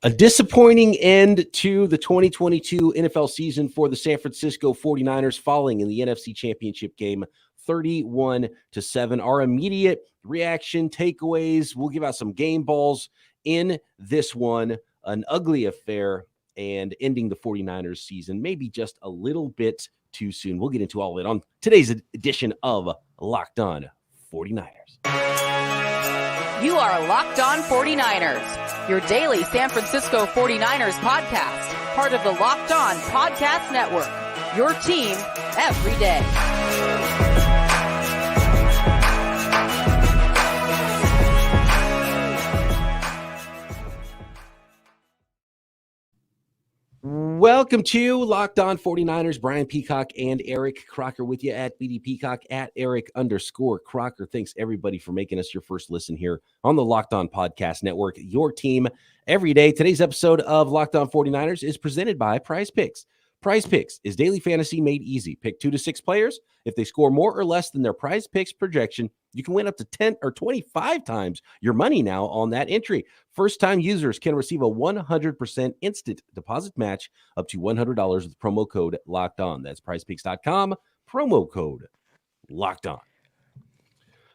A disappointing end to the 2022 NFL season for the San Francisco 49ers, falling in the NFC Championship Game 31-7. Our immediate reaction, takeaways, we'll give out some game balls in this one. An ugly affair and ending the 49ers season maybe just a little bit too soon. We'll get into all of it on today's edition of Locked On 49ers. You are Locked On 49ers, your daily San Francisco 49ers podcast, part of the Locked On Podcast Network, your team every day. Welcome to Locked On 49ers. Brian Peacock and Eric Crocker with you at BD Peacock at Eric_Crocker. Thanks everybody for making us your first listen here on the Locked On Podcast Network, your team every day. Today's episode of Locked On 49ers is presented by PrizePicks. PrizePicks is daily fantasy made easy. Pick 2 to 6 players. If they score more or less than their PrizePicks projection, you can win up to 10 or 25 times your money now on that entry. First-time users can receive a 100% instant deposit match up to $100 with promo code Locked On. That's PrizePicks.com, promo code Locked On.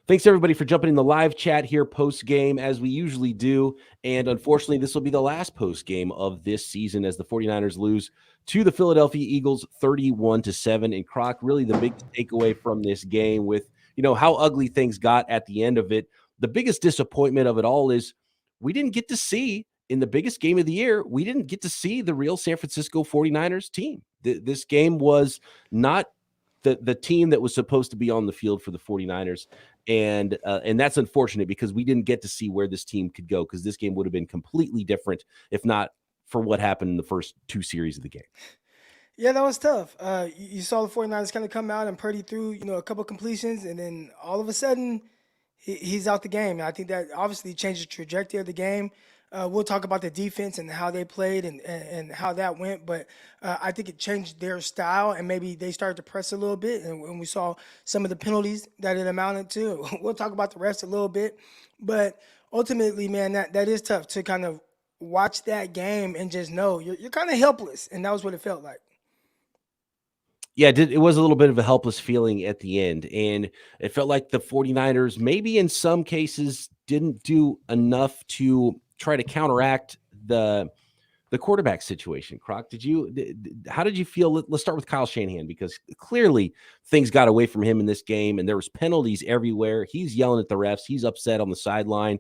Thanks, everybody, for jumping in the live chat here post-game, as we usually do. And unfortunately, this will be the last post-game of this season as the 49ers lose to the Philadelphia Eagles 31-7. And Croc, really the big takeaway from this game with, how ugly things got at the end of it. The biggest disappointment of it all is we didn't get to see, in the biggest game of the year, we didn't get to see the real San Francisco 49ers team. This game was not the team that was supposed to be on the field for the 49ers. And that's unfortunate because we didn't get to see where this team could go, because this game would have been completely different if not for what happened in the first 2 series of the game. Yeah, that was tough. You saw the 49ers kind of come out and Purdy threw, a couple completions, and then all of a sudden he's out the game. And I think that obviously changed the trajectory of the game. We'll talk about the defense and how they played and how that went, but I think it changed their style, and maybe they started to press a little bit, and we saw some of the penalties that it amounted to. We'll talk about the rest a little bit, but ultimately, man, that is tough to kind of watch that game and just know you're kind of helpless, and that was what it felt like. Yeah, it was a little bit of a helpless feeling at the end, and it felt like the 49ers maybe in some cases didn't do enough to try to counteract the quarterback situation. Croc, how did you feel? Let's start with Kyle Shanahan, because clearly things got away from him in this game, and there was penalties everywhere. He's yelling at the refs. He's upset on the sideline.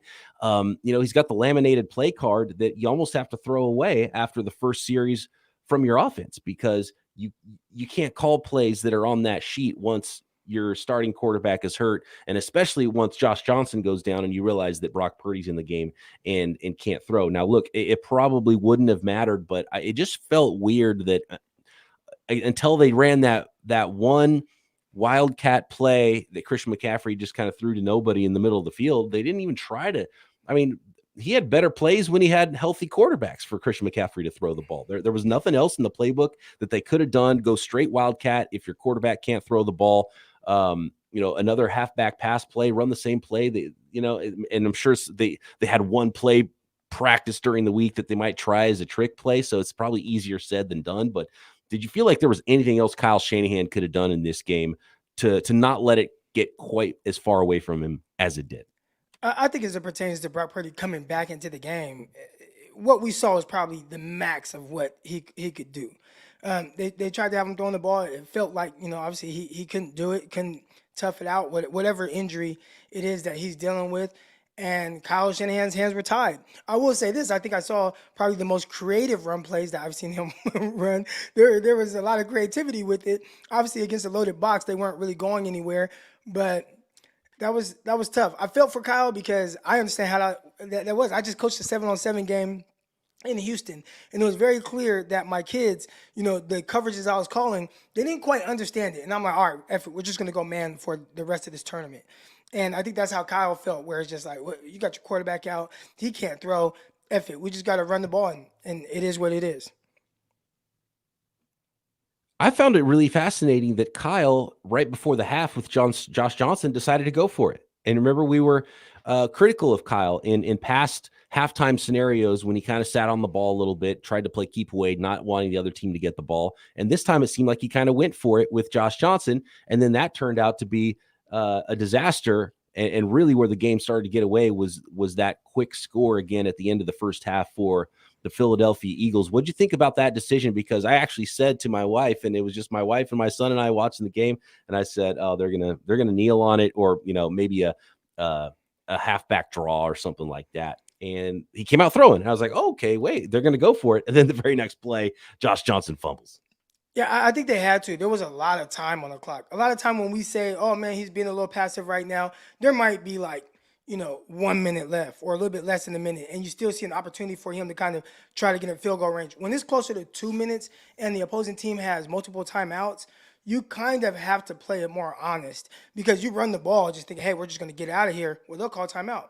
He's got the laminated play card that you almost have to throw away after the first series from your offense, because you can't call plays that are on that sheet once your starting quarterback is hurt, and especially once Josh Johnson goes down and you realize that Brock Purdy's in the game and can't throw. Now, look, it probably wouldn't have mattered, but it just felt weird that until they ran that one wildcat play that Christian McCaffrey just kind of threw to nobody in the middle of the field, they didn't even try to. I mean, he had better plays when he had healthy quarterbacks for Christian McCaffrey to throw the ball. There was nothing else in the playbook that they could have done. Go straight wildcat if your quarterback can't throw the ball. Another halfback pass play, run the same play. And I'm sure they had one play practice during the week that they might try as a trick play. So it's probably easier said than done. But did you feel like there was anything else Kyle Shanahan could have done in this game to not let it get quite as far away from him as it did? I think as it pertains to Brock Purdy coming back into the game, what we saw was probably the max of what he could do. They tried to have him throwing the ball. It felt like, obviously he couldn't do it, couldn't tough it out, whatever injury it is that he's dealing with. And Kyle Shanahan's hands were tied. I will say this. I think I saw probably the most creative run plays that I've seen him run. There was a lot of creativity with it. Obviously, against a loaded box, they weren't really going anywhere. But that was tough. I felt for Kyle because I understand how that was. I just coached a 7-on-7 game in Houston, and it was very clear that my kids, the coverages I was calling, they didn't quite understand it. And I'm like, all right, F it, we're just going to go man for the rest of this tournament. And I think that's how Kyle felt, where it's just like, well, you got your quarterback out. He can't throw. F it. We just got to run the ball, and it is what it is. I found it really fascinating that Kyle, right before the half with Josh Johnson, decided to go for it. And remember, we were critical of Kyle in past halftime scenarios when he kind of sat on the ball a little bit, tried to play keep away, not wanting the other team to get the ball. And this time it seemed like he kind of went for it with Josh Johnson. And then that turned out to be a disaster. And really where the game started to get away was that quick score again at the end of the first half for the Philadelphia Eagles. What'd you think about that decision? Because I actually said to my wife, and it was just my wife and my son and I watching the game, and I said, "Oh, they're gonna kneel on it, or maybe a halfback draw or something like that." And he came out throwing. And I was like, oh, "Okay, wait, they're gonna go for it." And then the very next play, Josh Johnson fumbles. Yeah, I think they had to. There was a lot of time on the clock. A lot of time when we say, "Oh man, he's being a little passive right now," there might be like 1 minute left or a little bit less than a minute, and you still see an opportunity for him to kind of try to get in field goal range. When it's closer to 2 minutes and the opposing team has multiple timeouts, you kind of have to play it more honest because you run the ball just think, "Hey, we're just going to get out of here." Well, they'll call timeout.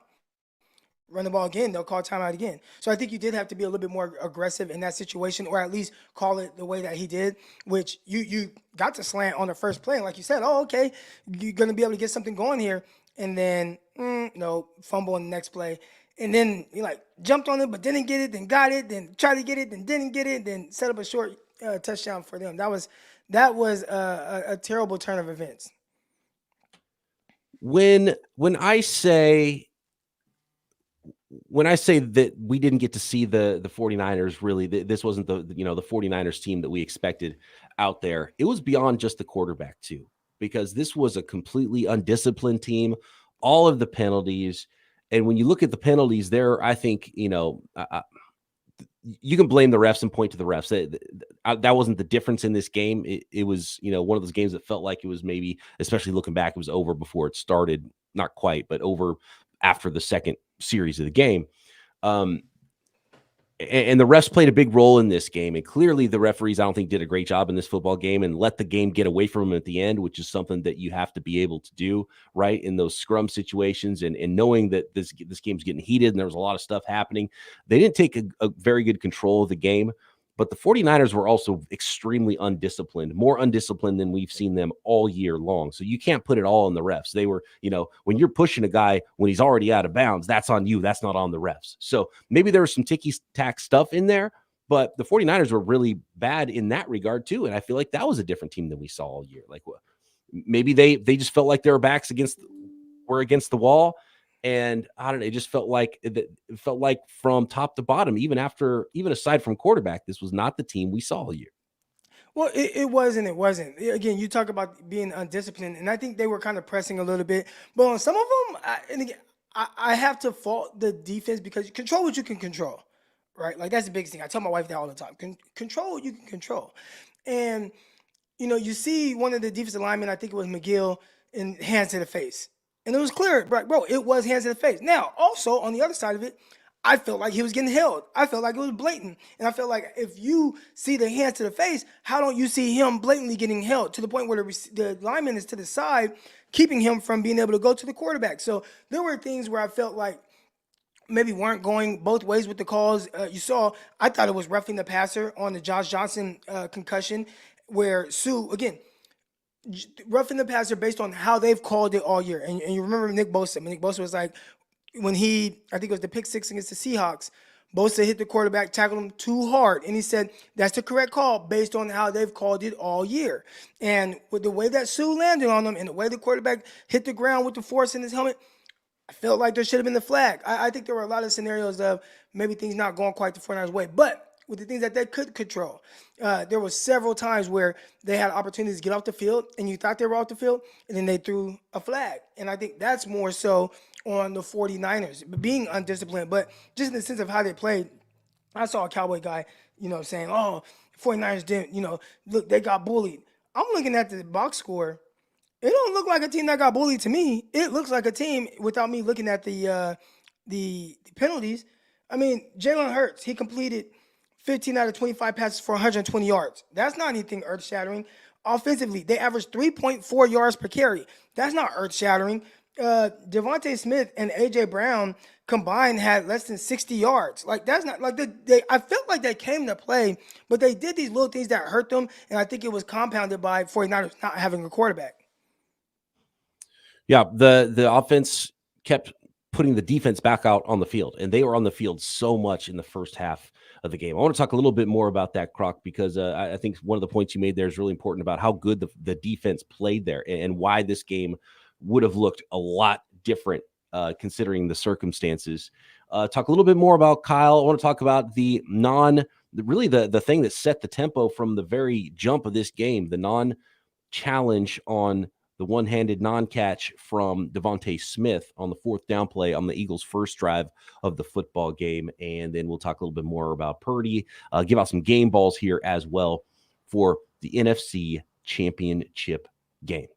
Run the ball again, they'll call timeout again. So I think you did have to be a little bit more aggressive in that situation, or at least call it the way that he did, which you got to slant on the first play. And like you said, oh, okay, you're going to be able to get something going here. And then, no, fumble in the next play. And then he jumped on it, but didn't get it, then got it, then tried to get it, then didn't get it, then set up a short touchdown for them. That was a terrible turn of events. When I say that we didn't get to see the 49ers, really, this wasn't the 49ers team that we expected out there. It was beyond just the quarterback too, because this was a completely undisciplined team, all of the penalties. And when you look at the penalties there, I think, you can blame the refs and point to the refs. That wasn't the difference in this game. It was, one of those games that felt like it was maybe, especially looking back, it was over before it started. Not quite, but over after the second series of the game. And the refs played a big role in this game. And clearly the referees, I don't think, did a great job in this football game and let the game get away from them at the end, which is something that you have to be able to do, right, in those scrum situations. And knowing that this game's getting heated and there was a lot of stuff happening, they didn't take a very good control of the game. But the 49ers were also extremely undisciplined, more undisciplined than we've seen them all year long. So you can't put it all on the refs. They were, when you're pushing a guy when he's already out of bounds, that's on you. That's not on the refs. So maybe there was some ticky-tack stuff in there, but the 49ers were really bad in that regard too. And I feel like that was a different team than we saw all year. Maybe they just felt like their backs were against the wall. And I don't know, it just felt like from top to bottom, even aside from quarterback, this was not the team we saw all year. Well, it was and it wasn't. Again, you talk about being undisciplined, and I think they were kind of pressing a little bit. But on some of them, I have to fault the defense because you control what you can control, right? Like, that's the biggest thing. I tell my wife that all the time. Control what you can control. And, you see one of the defensive linemen, I think it was McGill, in hands to the face. And it was clear, bro, it was hands to the face. Now, also, on the other side of it, I felt like he was getting held. I felt like it was blatant. And I felt like if you see the hands to the face, how don't you see him blatantly getting held to the point where the lineman is to the side, keeping him from being able to go to the quarterback? So there were things where I felt like maybe weren't going both ways with the calls. You saw, I thought it was roughing the passer on the Josh Johnson concussion, where Sue, again, roughing the passer based on how they've called it all year. And you remember Nick Bosa. Nick Bosa was like, when I think it was the pick six against the Seahawks, Bosa hit the quarterback, tackled him too hard. And he said, that's the correct call based on how they've called it all year. And with the way that Sue landed on him and the way the quarterback hit the ground with the force in his helmet, I felt like there should have been the flag. I think there were a lot of scenarios of maybe things not going quite the 49ers way. But with the things that they could control, there were several times where they had opportunities to get off the field, and you thought they were off the field, and then they threw a flag. And I think that's more so on the 49ers, being undisciplined. But just in the sense of how they played, I saw a Cowboy guy, saying, oh, 49ers didn't, look, they got bullied. I'm looking at the box score. It don't look like a team that got bullied to me. It looks like a team, without me looking at the penalties. I mean, Jalen Hurts, he completed 15 out of 25 passes for 120 yards. That's not anything earth-shattering. Offensively, they averaged 3.4 yards per carry. That's not earth-shattering. Devontae Smith and A.J. Brown combined had less than 60 yards. Like, that's not like I felt like they came to play, but they did these little things that hurt them, and I think it was compounded by 49ers not having a quarterback. Yeah, the offense kept putting the defense back out on the field, and they were on the field so much in the first half of the game. I want to talk a little bit more about that, Croc, because I think one of the points you made there is really important about how good the defense played there and why this game would have looked a lot different considering the circumstances. Talk a little bit more about Kyle. I want to talk about the thing that set the tempo from the very jump of this game, the non-challenge on the one-handed non-catch from Devontae Smith on the fourth down play on the Eagles' first drive of the football game. And then we'll talk a little bit more about Purdy, give out some game balls here as well for the NFC Championship Game.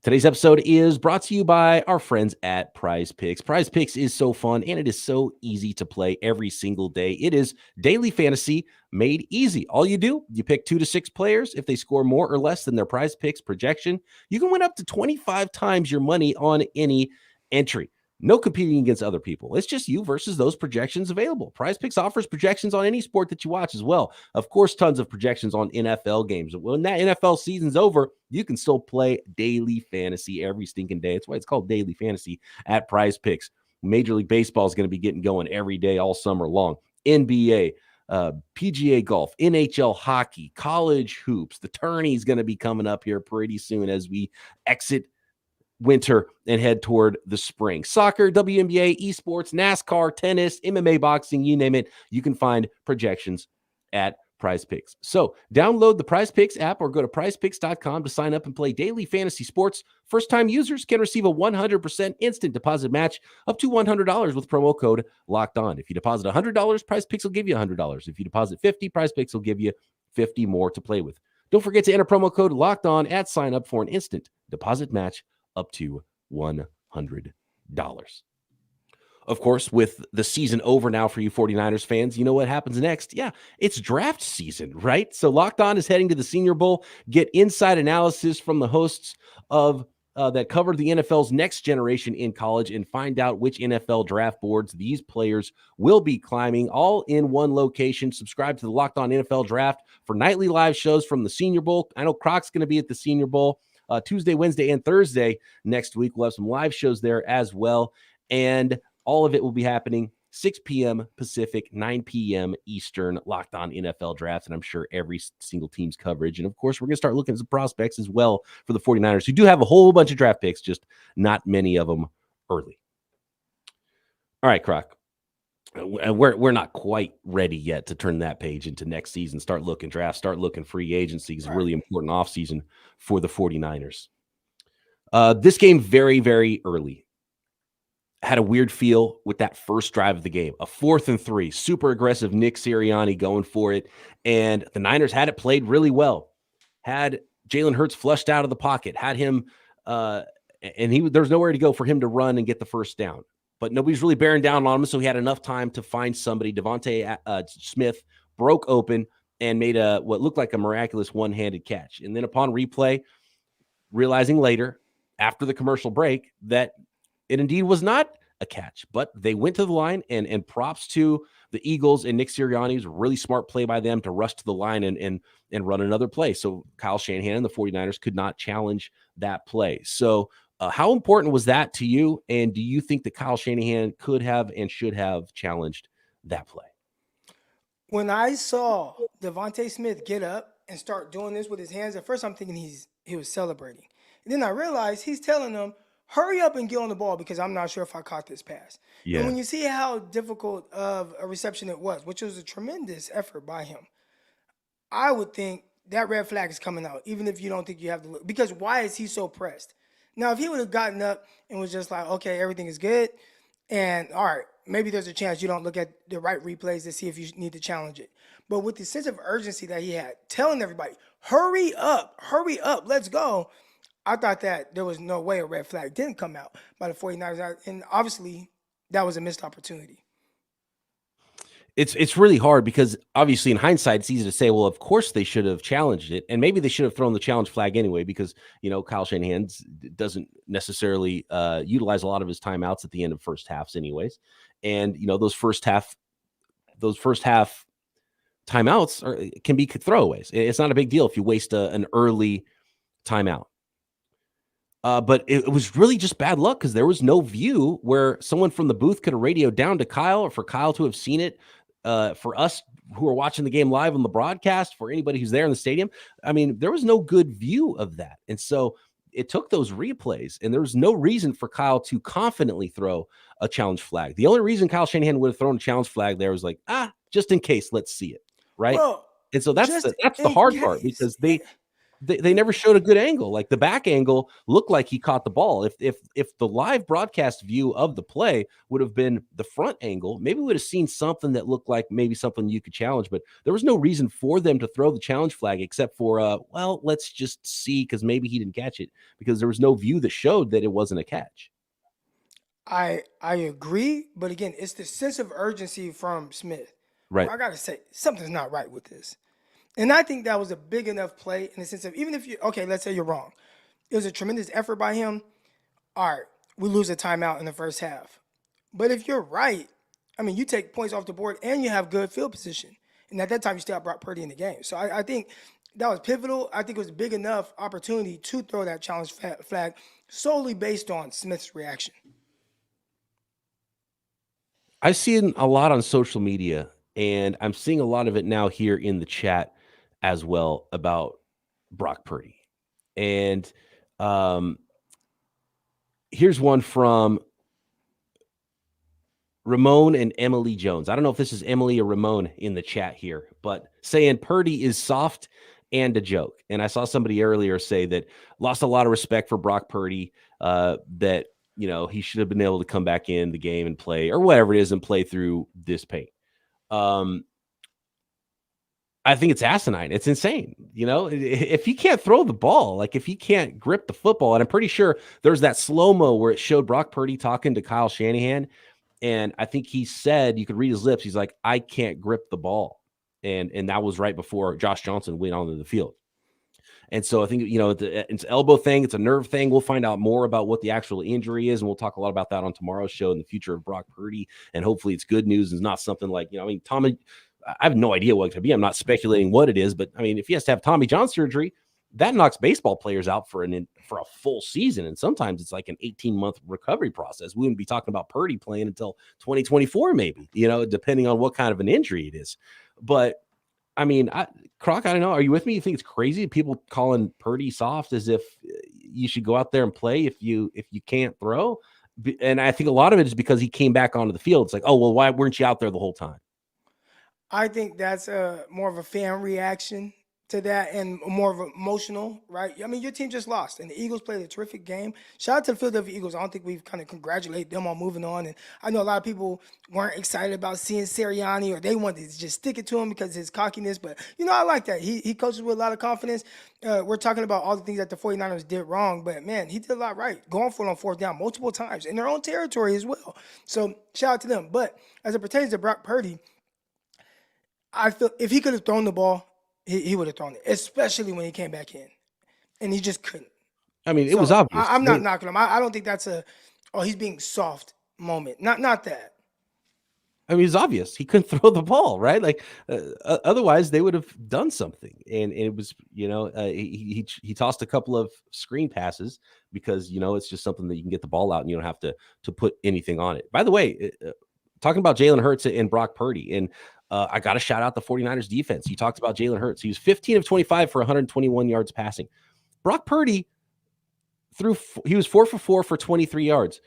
Today's episode is brought to you by our friends at PrizePicks. PrizePicks is so fun, and it is so easy to play every single day. It is daily fantasy made easy. All you do, you pick 2 to 6 players. If they score more or less than their PrizePicks projection, you can win up to 25 times your money on any entry. No competing against other people. It's just you versus those projections available. PrizePicks offers projections on any sport that you watch as well. Of course, tons of projections on NFL games. When that NFL season's over, you can still play daily fantasy every stinking day. That's why it's called daily fantasy at PrizePicks. Major League Baseball is going to be getting going every day all summer long. NBA, PGA golf, NHL hockey, college hoops. The tourney is going to be coming up here pretty soon as we exit winter and head toward the spring. Soccer, WNBA, esports, NASCAR, tennis, MMA, boxing, you name it. You can find projections at PrizePicks. So download the PrizePicks app or go to prizepicks.com to sign up and play daily fantasy sports. First-time users can receive a 100% instant deposit match up to $100 with promo code Locked On. If you deposit $100, PrizePicks will give you $100. If you deposit $50, PrizePicks will give you $50 more to play with. Don't forget to enter promo code Locked On at sign up for an instant deposit match up to $100. Of course, with the season over now for you 49ers fans, you know what happens next? Yeah, it's draft season, right? So Locked On is heading to the Senior Bowl. Get inside analysis from the hosts of that covered the NFL's next generation in college and find out which NFL draft boards these players will be climbing, all in one location. Subscribe to the Locked On NFL Draft for nightly live shows from the Senior Bowl. I know Croc's going to be at the Senior Bowl Tuesday, Wednesday, and Thursday next week. We'll have some live shows there as well. And all of it will be happening 6 p.m. Pacific, 9 p.m. Eastern, Locked On NFL Draft. And I'm sure every single team's coverage. And of course, we're going to start looking at some prospects as well for the 49ers, who do have a whole bunch of draft picks, just not many of them early. All right, Croc. We're not quite ready yet to turn that page into next season. Start looking draft, start looking free agency. It's a really important offseason for the 49ers. This game very, very early. Had a weird feel with that first drive of the game. A 4th and 3, super aggressive Nick Sirianni going for it. And the Niners had it played really well. Had Jalen Hurts flushed out of the pocket. Had him, there's nowhere to go for him to run and get the first down. But nobody's really bearing down on him, so he had enough time to find somebody. Devontae Smith broke open and made what looked like a miraculous one-handed catch. And then upon replay, realizing later, after the commercial break, that it indeed was not a catch. But they went to the line, and props to the Eagles and Nick Sirianni's really smart play by them to rush to the line and run another play. So Kyle Shanahan and the 49ers could not challenge that play. So how important was that to you? And do you think that Kyle Shanahan could have and should have challenged that play? When I saw Devontae Smith get up and start doing this with his hands, at first I'm thinking he was celebrating. And then I realized he's telling them, hurry up and get on the ball because I'm not sure if I caught this pass. Yeah. And when you see how difficult of a reception it was, which was a tremendous effort by him, I would think that red flag is coming out, even if you don't think you have to look. Because why is he so pressed? Now, if he would have gotten up and was just like, okay, everything is good, and all right, maybe there's a chance you don't look at the right replays to see if you need to challenge it. But with the sense of urgency that he had, telling everybody, hurry up, let's go, I thought that there was no way a red flag didn't come out by the 49ers. And obviously, that was a missed opportunity. It's really hard because obviously in hindsight, it's easy to say, well, of course they should have challenged it. And maybe they should have thrown the challenge flag anyway, because, Kyle Shanahan doesn't necessarily utilize a lot of his timeouts at the end of first halves anyways. And, those first half timeouts can be throwaways. It's not a big deal if you waste an early timeout. But it was really just bad luck because there was no view where someone from the booth could have radioed down to Kyle, or for Kyle to have seen it. For us who are watching the game live on the broadcast, for anybody who's there in the stadium, I mean, there was no good view of that. And so it took those replays, and there was no reason for Kyle to confidently throw a challenge flag. The only reason Kyle Shanahan would have thrown a challenge flag there was like, just in case, let's see it, right? Well, and so that's the hard part, because they never showed a good angle. Like the back angle looked like he caught the ball. If the live broadcast view of the play would have been the front angle, maybe we would have seen something that looked like maybe something you could challenge. But there was no reason for them to throw the challenge flag except for, well, let's just see, because maybe he didn't catch it, because there was no view that showed that it wasn't a catch. I agree, but again, it's the sense of urgency from Smith. Right. Well, I gotta say, something's not right with this. And I think that was a big enough play in the sense of, even if let's say you're wrong. It was a tremendous effort by him. All right, we lose a timeout in the first half. But if you're right, I mean, you take points off the board and you have good field position. And at that time, you still have Brock Purdy in the game. So I think that was pivotal. I think it was a big enough opportunity to throw that challenge flag solely based on Smith's reaction. I've seen a lot on social media, and I'm seeing a lot of it now here in the chat as well, about Brock Purdy. And here's one from Ramon and Emily Jones. I don't know if this is Emily or Ramon in the chat here, but saying Purdy is soft and a joke. And I saw somebody earlier say that lost a lot of respect for Brock Purdy, that, he should have been able to come back in the game and play, or whatever it is, and play through this pain. I think it's asinine. It's insane. If he can't throw the ball, like if he can't grip the football, and I'm pretty sure there's that slow-mo where it showed Brock Purdy talking to Kyle Shanahan. And I think he said, you could read his lips, he's like, I can't grip the ball. And that was right before Josh Johnson went onto the field. And so I think, it's an elbow thing. It's a nerve thing. We'll find out more about what the actual injury is. And we'll talk a lot about that on tomorrow's show, in the future of Brock Purdy. And hopefully it's good news. It's not something like, Tommy, I have no idea what it could be. I'm not speculating what it is, but I mean, if he has to have Tommy John surgery, that knocks baseball players out for a full season. And sometimes it's like an 18-month recovery process. We wouldn't be talking about Purdy playing until 2024, maybe, depending on what kind of an injury it is. But I mean, Croc, I don't know. Are you with me? You think it's crazy people calling Purdy soft, as if you should go out there and play if you can't throw? And I think a lot of it is because he came back onto the field. It's like, oh, well, why weren't you out there the whole time? I think that's more of a fan reaction to that, and more of emotional, right? I mean, your team just lost, and the Eagles played a terrific game. Shout out to the Philadelphia Eagles. I don't think we've kind of congratulated them on moving on. And I know a lot of people weren't excited about seeing Sirianni, or they wanted to just stick it to him because of his cockiness. But, I like that. He coaches with a lot of confidence. We're talking about all the things that the 49ers did wrong, but, man, he did a lot right. Going for it on fourth down multiple times in their own territory as well. So shout out to them. But as it pertains to Brock Purdy, I feel if he could have thrown the ball, he would have thrown it, especially when he came back in, and he just couldn't. I mean, it was obvious. I'm not knocking him. I don't think that's he's being soft moment. Not that. I mean, it's obvious. He couldn't throw the ball, right? Like, otherwise they would have done something. And it was, he tossed a couple of screen passes because, it's just something that you can get the ball out and you don't have to put anything on it. By the way, talking about Jalen Hurts and Brock Purdy, and I got to shout out the 49ers defense. You talked about Jalen Hurts. He was 15 of 25 for 121 yards passing. Brock Purdy he was 4 for 4 for 23 yards.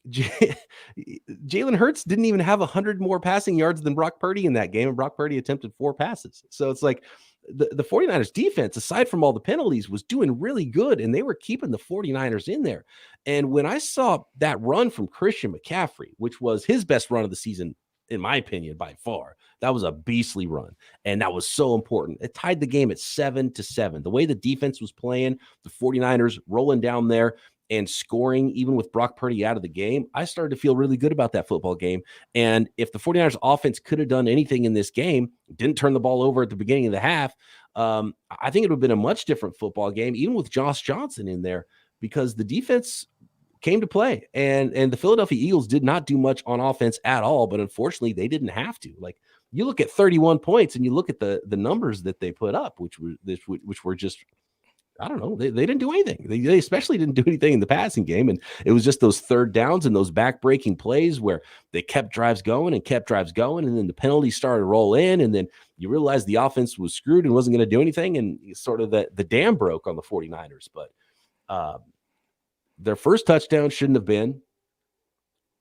Jalen Hurts didn't even have 100 more passing yards than Brock Purdy in that game, and Brock Purdy attempted 4 passes. So it's like the 49ers defense, aside from all the penalties, was doing really good, and they were keeping the 49ers in there. And when I saw that run from Christian McCaffrey, which was his best run of the season, in my opinion, by far, that was a beastly run. And that was so important. It tied the game at 7-7. The way the defense was playing, the 49ers rolling down there and scoring, even with Brock Purdy out of the game, I started to feel really good about that football game. And if the 49ers offense could have done anything in this game, didn't turn the ball over at the beginning of the half, I think it would have been a much different football game, even with Josh Johnson in there, because the defense came to play. And the Philadelphia Eagles did not do much on offense at all, but unfortunately they didn't have to. Like, you look at 31 points and you look at the numbers that they put up, which were just I don't know. They didn't do anything. They especially didn't do anything in the passing game. And it was just those third downs and those back-breaking plays where they kept drives going. And then the penalties started to roll in. And then you realize the offense was screwed and wasn't going to do anything. And sort of the dam broke on the 49ers. But their first touchdown shouldn't have been.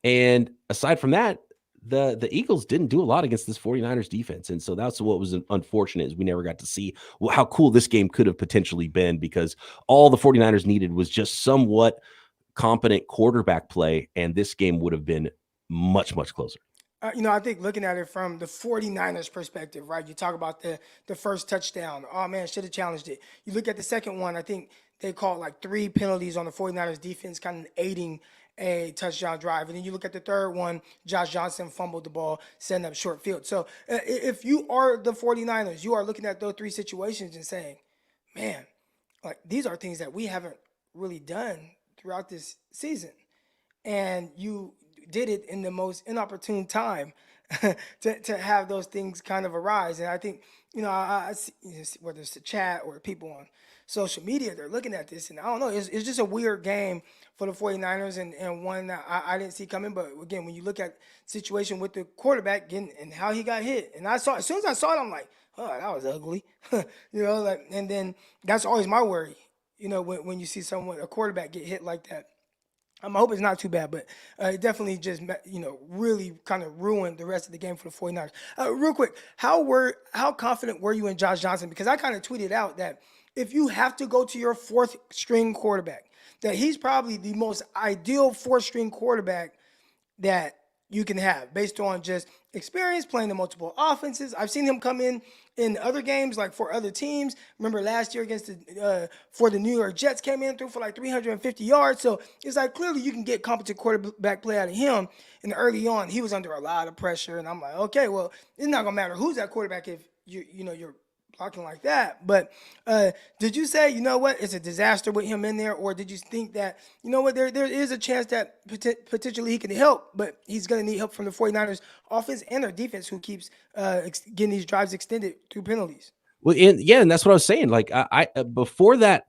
And aside from that, the Eagles didn't do a lot against this 49ers defense. And so that's what was unfortunate, is we never got to see how cool this game could have potentially been, because all the 49ers needed was just somewhat competent quarterback play, and this game would have been much, much closer. I think looking at it from the 49ers perspective, right? You talk about the first touchdown. Oh, man, should have challenged it. You look at the second one, I think they called like 3 penalties on the 49ers defense, kind of aiding a touchdown drive. And then you look at the third one, Josh Johnson fumbled the ball, setting up short field. So if you are the 49ers, you are looking at those 3 situations and saying, man, like these are things that we haven't really done throughout this season. And you did it in the most inopportune time to have those things kind of arise. And I think, I see, whether it's the chat or people on social media, they're looking at this, and I don't know, it's just a weird game for the 49ers, and one that I didn't see coming. But again, when you look at the situation with the quarterback and how he got hit, and as soon as I saw it, I'm like, oh, that was ugly. And then that's always my worry, when you see a quarterback get hit like that. I hope it's not too bad, but it definitely just, really kind of ruined the rest of the game for the 49ers. Real quick, how confident were you in Josh Johnson? Because I kind of tweeted out that if you have to go to your 4th string quarterback, that he's probably the most ideal 4th string quarterback that you can have based on just experience playing the multiple offenses. I've seen him come in other games, like for other teams. Remember last year against for the New York Jets, came in through for like 350 yards. So it's like clearly you can get competent quarterback play out of him. And early on, he was under a lot of pressure. And I'm like, okay, well, it's not going to matter who's that quarterback if you're blocking like that. But did you say, it's a disaster with him in there? Or did you think that, there is a chance that potentially he can help, but he's going to need help from the 49ers offense and their defense, who keeps getting these drives extended through penalties? Well, and that's what I was saying. Like I before that,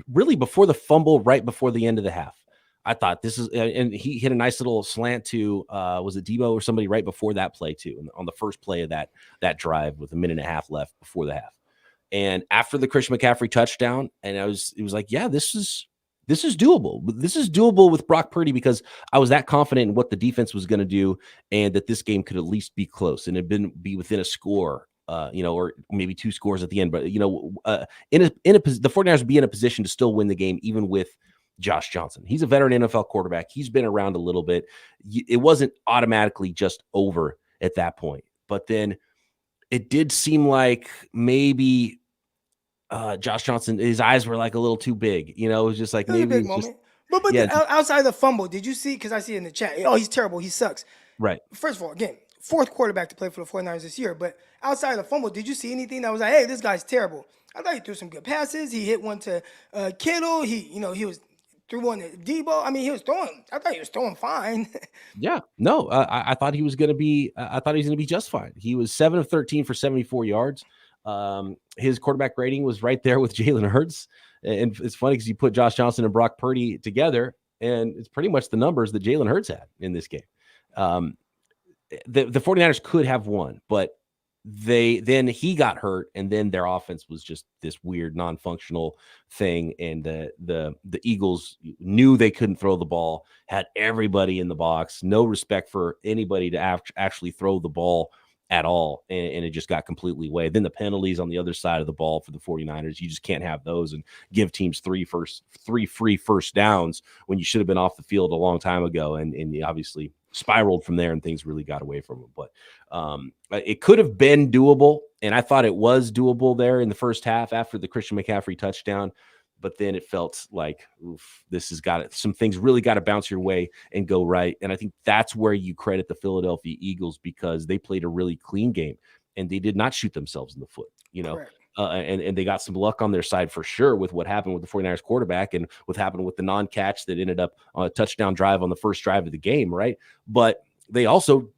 really before the fumble, right before the end of the half, I thought this is, and he hit a nice little slant to, was it Debo or somebody right before that play too, on the first play of that drive with a minute and a half left before the half. And after the Christian McCaffrey touchdown, and it was like, yeah, this is doable. This is doable with Brock Purdy, because I was that confident in what the defense was going to do, and that this game could at least be close and be within a score, or maybe 2 scores at the end. But the 49ers would be in a position to still win the game, even with Josh Johnson. He's a veteran NFL quarterback. He's been around a little bit. It wasn't automatically just over at that point. But then it did seem like maybe Josh Johnson, his eyes were like a little too big. It was just like, maybe big moment. But yeah. Outside of the fumble, did you see, because I see it in the chat, oh, he's terrible, he sucks. Right. First of all, again, 4th quarterback to play for the 49ers this year. But outside of the fumble, did you see anything that was like, hey, this guy's terrible? I thought he threw some good passes. He hit one to Kittle. He was threw one to Debo. I mean, I thought he was throwing fine. Yeah. No, I thought he was going to be, just fine. He was 7 of 13 for 74 yards. His quarterback rating was right there with Jalen Hurts. And it's funny because you put Josh Johnson and Brock Purdy together, and it's pretty much the numbers that Jalen Hurts had in this game. The 49ers could have won, but then he got hurt, and then their offense was just this weird non-functional thing. And the Eagles knew they couldn't throw the ball, had everybody in the box, no respect for anybody to actually throw the ball at all, and it just got completely away. Then the penalties on the other side of the ball for the 49ers, you just can't have those and give teams 3 free first downs when you should have been off the field a long time ago, and obviously spiraled from there, and things really got away from them. But it could have been doable, and I thought it was doable there in the first half after the Christian McCaffrey touchdown. But then it felt like, oof, this has got it. Some things really got to bounce your way and go right. And I think that's where you credit the Philadelphia Eagles, because they played a really clean game and they did not shoot themselves in the foot, and they got some luck on their side for sure with what happened with the 49ers quarterback and what happened with the non-catch that ended up on a touchdown drive on the first drive of the game. Right. But they also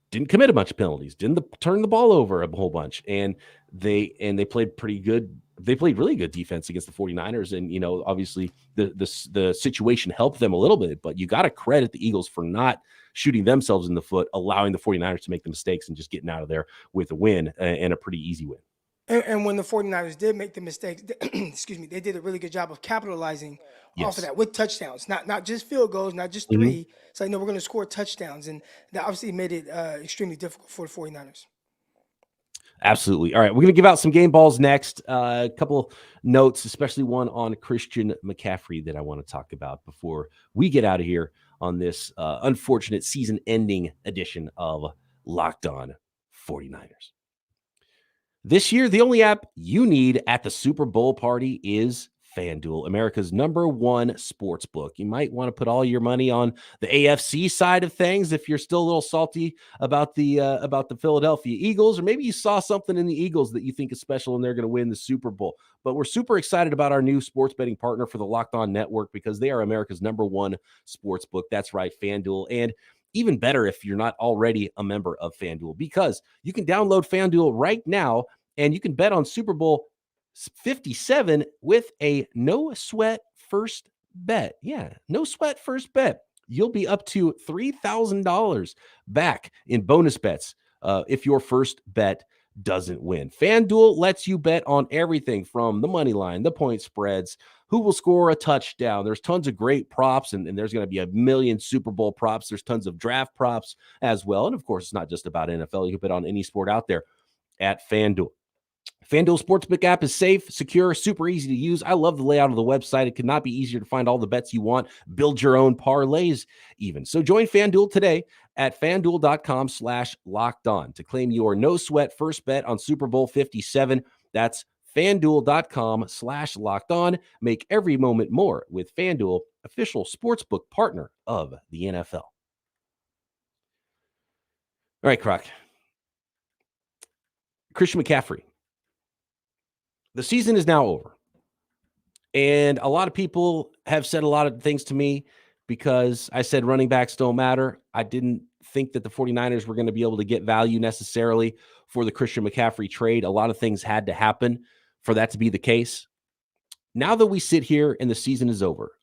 didn't commit a bunch of penalties, didn't turn the ball over a whole bunch. And they played pretty good they played really good defense against the 49ers. And, obviously the situation helped them a little bit, but you got to credit the Eagles for not shooting themselves in the foot, allowing the 49ers to make the mistakes and just getting out of there with a win, and a pretty easy win. And when the 49ers did make the mistakes, excuse me, they did a really good job of capitalizing off of that with touchdowns, not just field goals, not just 3. It's like, no, we're going to score touchdowns. And that obviously made it extremely difficult for the 49ers. Absolutely. All right, we're going to give out some game balls next. A couple notes, especially one on Christian McCaffrey that I want to talk about before we get out of here on this unfortunate season-ending edition of Locked On 49ers. This year, the only app you need at the Super Bowl party is FanDuel, America's #1 sports book. You might want to put all your money on the AFC side of things if you're still a little salty about the Philadelphia Eagles, or maybe you saw something in the Eagles that you think is special and they're going to win the Super Bowl. But we're super excited about our new sports betting partner for the Locked On Network, because they are America's #1 sports book. That's right, FanDuel. And even better if you're not already a member of FanDuel, because you can download FanDuel right now and you can bet on Super Bowl 57 with a no sweat first bet. Yeah, no sweat first bet. You'll be up to $3,000 back in bonus bets if your first bet doesn't win. FanDuel lets you bet on everything from the money line, the point spreads, who will score a touchdown. There's tons of great props, and there's going to be a million Super Bowl props. There's tons of draft props as well. And of course, it's not just about NFL. You can bet on any sport out there at FanDuel. FanDuel Sportsbook app is safe, secure, super easy to use. I love the layout of the website. It could not be easier to find all the bets you want, build your own parlays even. So join FanDuel today at FanDuel.com/lockedon to claim your no sweat first bet on Super Bowl 57. That's FanDuel.com/lockedon. Make every moment more with FanDuel, official sportsbook partner of the NFL. All right, Croc. Christian McCaffrey. The season is now over. And a lot of people have said a lot of things to me because I said running backs don't matter. I didn't think that the 49ers were going to be able to get value necessarily for the Christian McCaffrey trade. A lot of things had to happen for that to be the case. Now that we sit here and the season is over,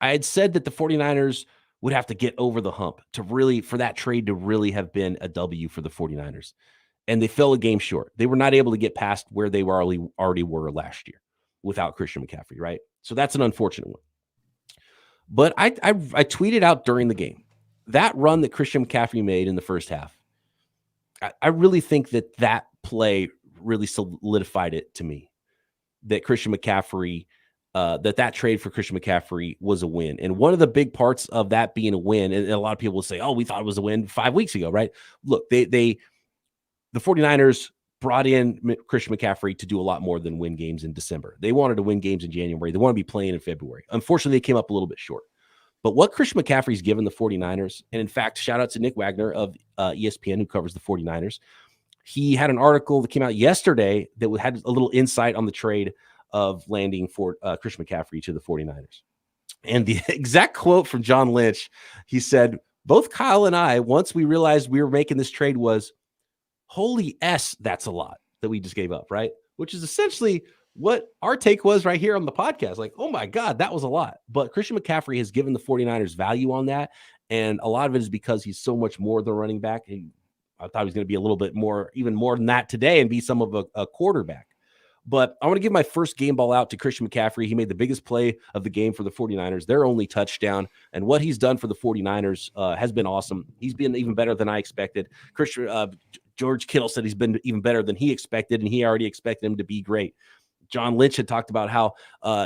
I had said that the 49ers would have to get over the hump for that trade to really have been a W for the 49ers. And they fell a game short. They were not able to get past where they already were last year without Christian McCaffrey, right? So that's an unfortunate one. But I tweeted out during the game, that run that Christian McCaffrey made in the first half, I really think that play really solidified it to me, that Christian McCaffrey, that trade for Christian McCaffrey was a win. And one of the big parts of that being a win, and a lot of people will say, oh, we thought it was a win 5 weeks ago, right? Look, the 49ers brought in Christian McCaffrey to do a lot more than win games in December. They wanted to win games in January. They want to be playing in February. Unfortunately, they came up a little bit short. But what Christian McCaffrey's given the 49ers, and in fact, shout out to Nick Wagner of ESPN, who covers the 49ers. He had an article that came out yesterday that had a little insight on the trade of landing for Christian McCaffrey to the 49ers. And the exact quote from John Lynch, he said, both Kyle and I, once we realized we were making this trade, was, holy S, that's a lot that we just gave up, right? Which is essentially what our take was right here on the podcast. Like, oh my God, that was a lot. But Christian McCaffrey has given the 49ers value on that. And a lot of it is because he's so much more than running back. I thought he was going to be a little bit more, even more than that today, and be some of a quarterback. But I want to give my first game ball out to Christian McCaffrey. He made the biggest play of the game for the 49ers, their only touchdown. And what he's done for the 49ers has been awesome. He's been even better than I expected. George Kittle said he's been even better than he expected, and he already expected him to be great. John Lynch had talked about how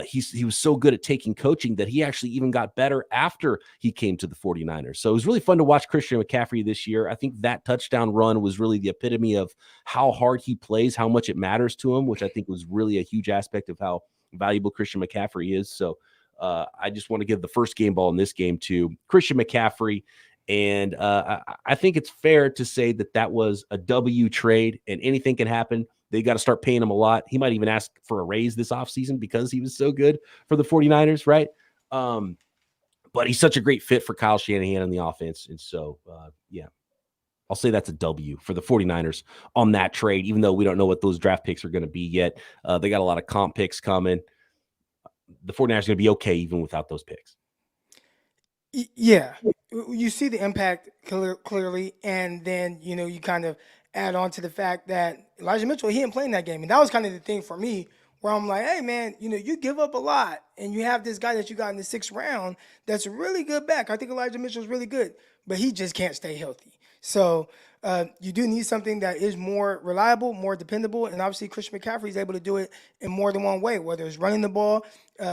he was so good at taking coaching that he actually even got better after he came to the 49ers. So it was really fun to watch Christian McCaffrey this year. I think that touchdown run was really the epitome of how hard he plays, how much it matters to him, which I think was really a huge aspect of how valuable Christian McCaffrey is. So I just want to give the first game ball in this game to Christian McCaffrey. And I think it's fair to say that was a W trade, and anything can happen. They got to start paying him a lot. He might even ask for a raise this offseason because he was so good for the 49ers, right? But he's such a great fit for Kyle Shanahan in the offense. And so, yeah. I'll say that's a W for the 49ers on that trade, even though we don't know what those draft picks are going to be yet. They got a lot of comp picks coming. The 49ers are going to be okay even without those picks. Yeah, you see the impact clearly, and then you kind of add on to the fact that Elijah Mitchell, he didn't play in that game, and that was kind of the thing for me, where I'm like, hey man, you give up a lot, and you have this guy that you got in the 6th round that's a really good back. I think Elijah Mitchell's really good, but he just can't stay healthy. So you do need something that is more reliable, more dependable, and obviously Christian McCaffrey is able to do it in more than one way, whether it's running the ball,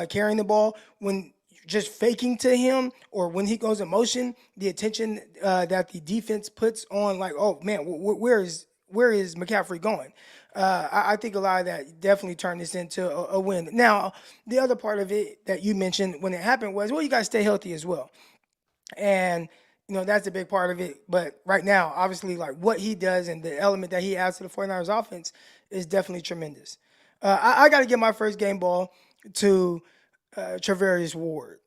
carrying the ball, when just faking to him, or when he goes in motion, the attention that the defense puts on, like, oh man, where is McCaffrey going? I think a lot of that definitely turned this into a win. Now, the other part of it that you mentioned when it happened was, well, you got to stay healthy as well. And, that's a big part of it. But right now, obviously, like what he does and the element that he adds to the 49ers offense is definitely tremendous. I got to give my first game ball to Charvarius Ward.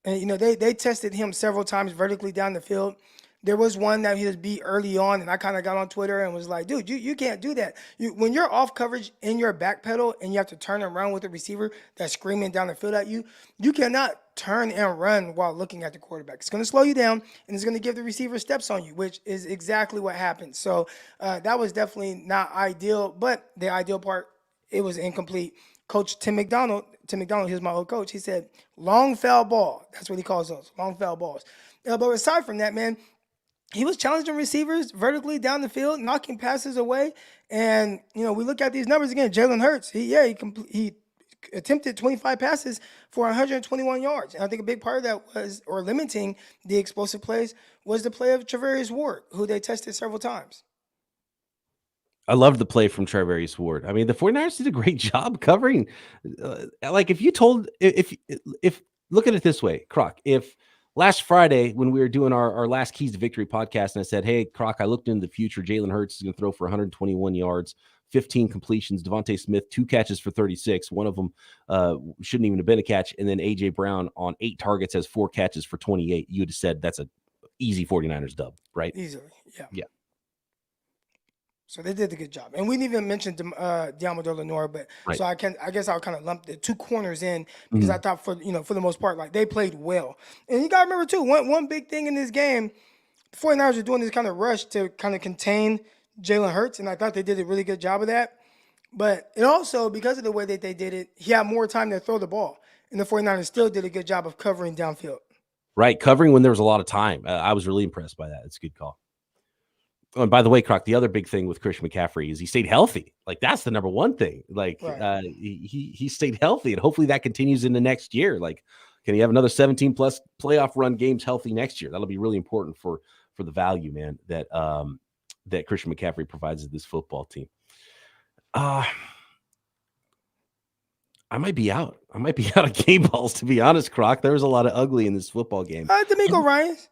And, they tested him several times vertically down the field. There was one that he was beat early on, and I kind of got on Twitter and was like, dude, you can't do that. When you're off coverage in your back pedal and you have to turn around with a receiver that's screaming down the field at you, you cannot turn and run while looking at the quarterback. It's going to slow you down, and it's going to give the receiver steps on you, which is exactly what happened. So that was definitely not ideal, but the ideal part, it was incomplete. Coach Tim McDonald, he's my old coach, he said, long foul ball. That's what he calls those, long foul balls. But aside from that, man, he was challenging receivers vertically down the field, knocking passes away. And, we look at these numbers again. Jalen Hurts, he attempted 25 passes for 121 yards. And I think a big part of that was, or limiting the explosive plays, was the play of Charvarius Ward, who they tested several times. I loved the play from Charvarius Ward. I mean, the 49ers did a great job covering. If look at it this way, Croc, if last Friday when we were doing our last Keys to Victory podcast, and I said, hey, Croc, I looked into the future. Jalen Hurts is going to throw for 121 yards, 15 completions. Devontae Smith, 2 catches for 36. One of them shouldn't even have been a catch. And then A.J. Brown on 8 targets has 4 catches for 28. You would have said that's an easy 49ers dub, right? Easily, yeah. Yeah. So they did a good job. And we didn't even mention Deommodore Lenoir, but right. So I guess I'll kind of lump the 2 corners in because I thought for the most part, like, they played well. And you got to remember too, one big thing in this game, the 49ers are doing this kind of rush to kind of contain Jalen Hurts, and I thought they did a really good job of that. But it also, because of the way that they did it, he had more time to throw the ball. And the 49ers still did a good job of covering downfield. Right, covering when there was a lot of time. I was really impressed by that. It's a good call. Oh, and by the way, Croc, the other big thing with Christian McCaffrey is he stayed healthy. Like, that's the number one thing. Like, right. He stayed healthy, and hopefully that continues in the next year. Like, can he have another 17-plus playoff run games healthy next year? That'll be really important for the value, man, that Christian McCaffrey provides to this football team. I might be out. I might be out of game balls, to be honest, Croc. There was a lot of ugly in this football game. D'Amico Ryans,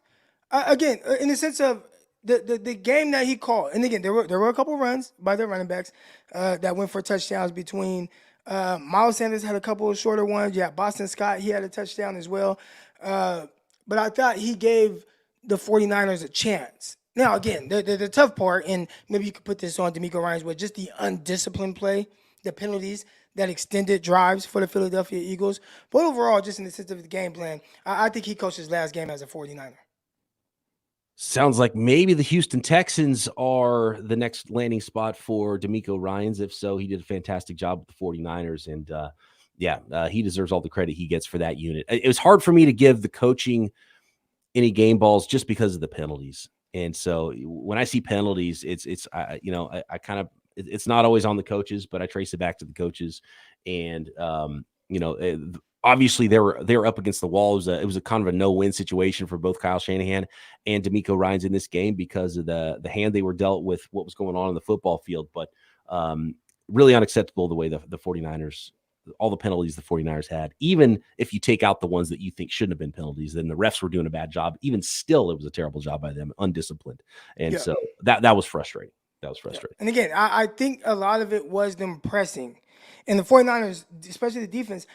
again, in the sense of the game that he called, and again, there were a couple runs by the running backs that went for touchdowns between Miles Sanders had a couple of shorter ones. Yeah, Boston Scott, he had a touchdown as well. But I thought he gave the 49ers a chance. Now, again, the tough part, and maybe you could put this on D'Amico Ryans, was just the undisciplined play, the penalties that extended drives for the Philadelphia Eagles. But overall, just in the sense of the game plan, I think he coached his last game as a 49er. Sounds like maybe the Houston Texans are the next landing spot for D'Amico Ryans. If so, he did a fantastic job with the 49ers. And he deserves all the credit he gets for that unit. It was hard for me to give the coaching any game balls just because of the penalties. And so when I see penalties, it's not always on the coaches, but I trace it back to the coaches. And, obviously they were up against the wall. It was a kind of a no-win situation for both Kyle Shanahan and D'Amico Ryans in this game because of the hand they were dealt with what was going on in the football field. But really unacceptable the way the 49ers, all the penalties the 49ers had. Even if you take out the ones that you think shouldn't have been penalties, then the refs were doing a bad job. Even still, it was a terrible job by them, undisciplined. And so that was frustrating. That was frustrating. Yeah. And again, I think a lot of it was them pressing. And the 49ers, especially the defense,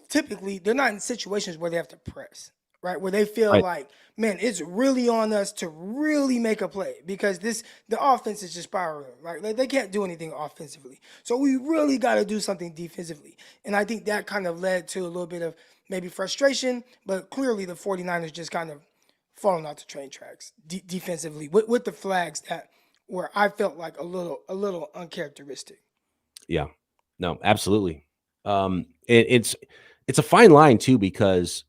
typically they're not in situations where they have to press. right? Where they feel Right. like, man, it's really on us to really make a play because the offense is just spiraling, right? Like they can't do anything offensively. So we really got to do something defensively. And I think that kind of led to a little bit of maybe frustration, but clearly the 49ers just kind of falling off the train tracks defensively with the flags that were, I felt like a little uncharacteristic. Yeah. No, absolutely. It's a fine line too, because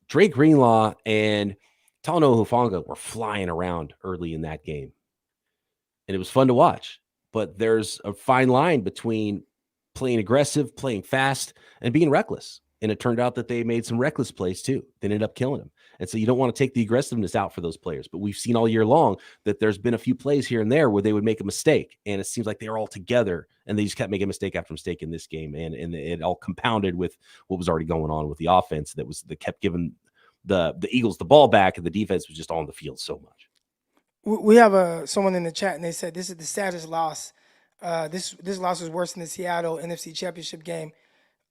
Drake Greenlaw and Talanoa Hufanga were flying around early in that game, and it was fun to watch. But there's a fine line between playing aggressive, playing fast, and being reckless. And it turned out that they made some reckless plays too. They ended up killing them. And so you don't want to take the aggressiveness out for those players. But we've seen all year long that there's been a few plays here and there where they would make a mistake. And it seems like they were all together and they just kept making mistake after mistake in this game. And it all compounded with what was already going on with the offense that kept giving the Eagles the ball back, and the defense was just on the field so much. We have someone in the chat, and they said this is the saddest loss. This loss was worse than the Seattle NFC Championship game.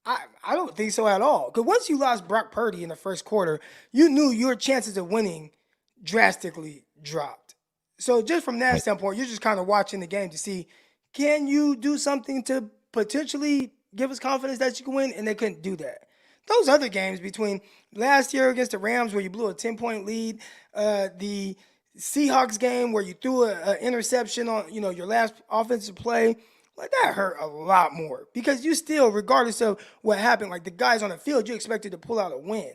I don't think so at all. Because once you lost Brock Purdy in the first quarter, you knew your chances of winning drastically dropped. So just from that standpoint, you're just kind of watching the game to see, can you do something to potentially give us confidence that you can win? And they couldn't do that. Those other games between last year against the Rams where you blew a 10-point lead, the Seahawks game where you threw an interception on your last offensive play, like that hurt a lot more because you still, regardless of what happened, like the guys on the field, you expected to pull out a win.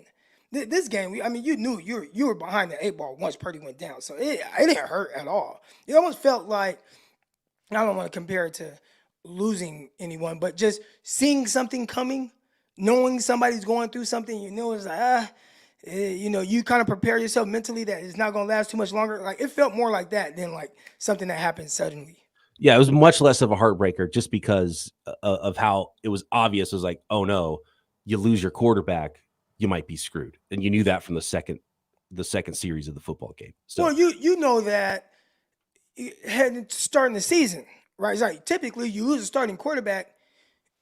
This game, you knew you were behind the 8-ball once Purdy went down, so it didn't hurt at all. It almost felt like, I don't want to compare it to losing anyone, but just seeing something coming, knowing somebody's going through something, it's like, you kind of prepare yourself mentally that it's not going to last too much longer. Like it felt more like that than like something that happened suddenly. Yeah, it was much less of a heartbreaker just because of how it was obvious. It was like, oh no, you lose your quarterback, you might be screwed. And you knew that from the second series of the football game. So, well, you know that heading to starting the season, right? It's like typically you lose a starting quarterback,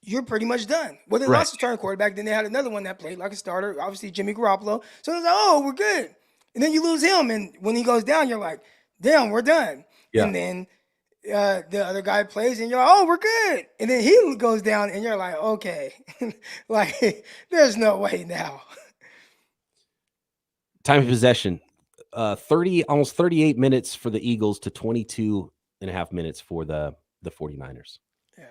you're pretty much done. Well, they lost a starting quarterback, then they had another one that played like a starter, obviously Jimmy Garoppolo. So it's like, oh, we're good. And then you lose him, and when he goes down, you're like, damn, we're done. Yeah. And then the other guy plays, and you're like, oh, we're good. And then he goes down, and you're like, okay, like there's no way now. Time of possession, almost 38 minutes for the Eagles to 22 and a half minutes for the 49ers. Yeah.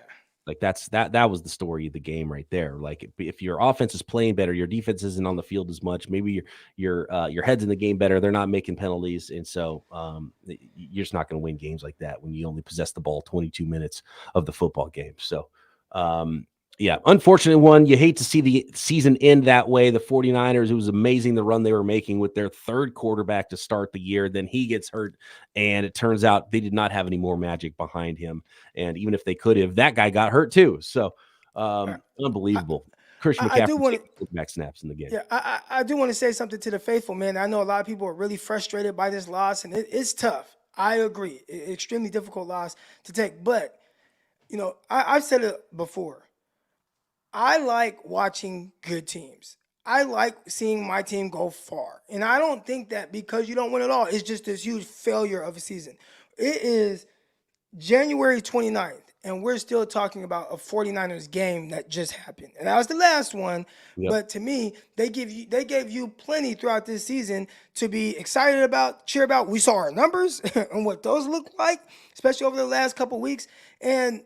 Like that was the story of the game right there. Like if your offense is playing better, your defense isn't on the field as much. Maybe your head's in the game better. They're not making penalties, and so you're just not going to win games like that when you only possess the ball 22 minutes of the football game. So yeah, unfortunate one. You hate to see the season end that way. The 49ers, it was amazing the run they were making with their third quarterback to start the year. Then he gets hurt, and it turns out they did not have any more magic behind him. And even if they could have, that guy got hurt too. So unbelievable. Christian McCaffrey quarterback snaps in the game. Yeah, I do want to say something to the faithful, man. I know a lot of people are really frustrated by this loss, and it's tough. I agree. Extremely difficult loss to take. But, I've said it before. I like watching good teams. I like seeing my team go far. And I don't think that because you don't win at all, it's just this huge failure of a season. It is January 29th, and we're still talking about a 49ers game that just happened. And that was the last one. Yep. But to me, they gave you plenty throughout this season to be excited about, cheer about. We saw our numbers and what those look like, especially over the last couple of weeks. And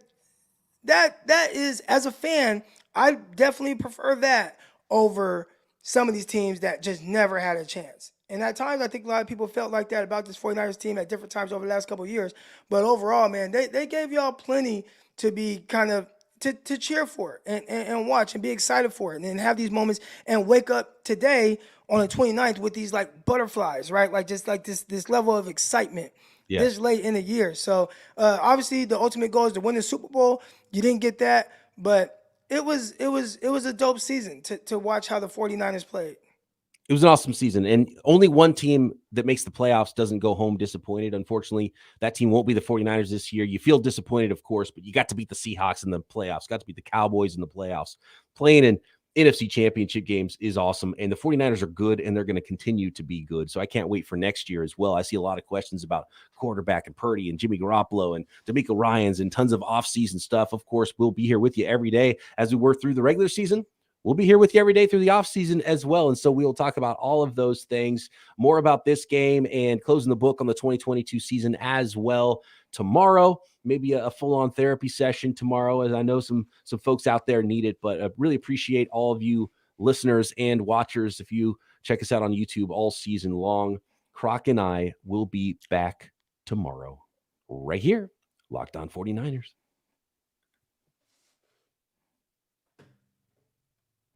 that is, as a fan, I definitely prefer that over some of these teams that just never had a chance. And at times, I think a lot of people felt like that about this 49ers team at different times over the last couple of years. But overall, man, they gave y'all plenty to be kind of to cheer for it and watch and be excited for it and then have these moments and wake up today on the 29th with these like butterflies, right? Like just like this level of excitement. Yeah. This late in the year. So obviously the ultimate goal is to win the Super Bowl. You didn't get that, but it was a dope season to watch how the 49ers played. It was an awesome season, and only one team that makes the playoffs doesn't go home disappointed. Unfortunately, that team won't be the 49ers this year. You feel disappointed, of course, but you got to beat the Seahawks in the playoffs, got to beat the Cowboys in the playoffs. Playing NFC Championship games is awesome. And the 49ers are good, and they're going to continue to be good. So I can't wait for next year as well. I see a lot of questions about quarterback and Purdy and Jimmy Garoppolo and D'Amico Ryans and tons of offseason stuff. Of course, we'll be here with you every day as we work through the regular season. We'll be here with you every day through the offseason as well. And so we will talk about all of those things, more about this game and closing the book on the 2022 season as well tomorrow. Maybe a full-on therapy session tomorrow, as I know some folks out there need it. But I really appreciate all of you listeners and watchers. If you check us out on YouTube all season long, Croc and I will be back tomorrow right here, Locked On 49ers.